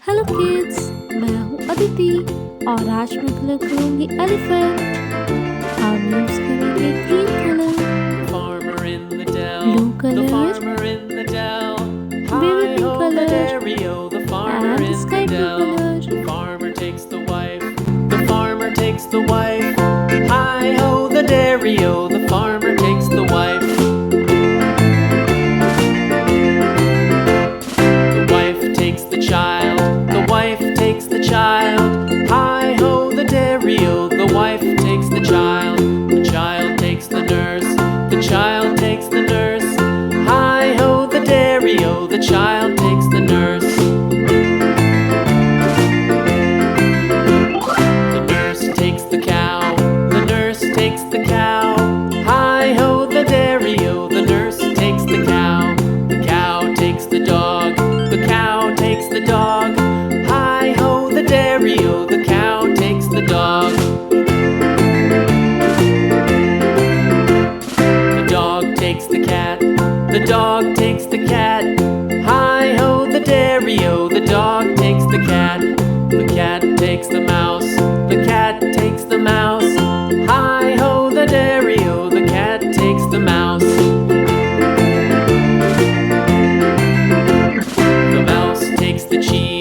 Hello kids, मैं हूँ अदिति और आज मैं कलर करूँगी एलिफेंट। हम यूज करेंगे green colour, Farmer in the dell, blue the color, farmer in the dell. baby pink Hi-ho, the color, dairy-o, the farmer and in sky the blue dell. color. The farmer takes the wife, the farmer takes the wife. Hi-ho, the dairy-o, the farmer takes the wife. The wife takes the child, the wife takes the child. Hi-ho, the dairy-o, the wife takes the child. The child takes the nurse, the child takes the nurse. Hi-ho, the dairy-o, the child takes the nurse. The nurse takes the cow, the nurse takes the cow. Hi-ho, the dairy-o, the nurse takes the cow. The cow takes the dog, the cow takes the dog. Hi-ho, the dairy-o, the cow takes the dog. The dog takes the cat, the dog takes the cat. Hi-ho, the dairy-o, the dog takes the cat. The cat takes the mouse, the cat takes the mouse. Hi-ho, the dairy-o, the cat takes the mouse. The mouse takes the cheese,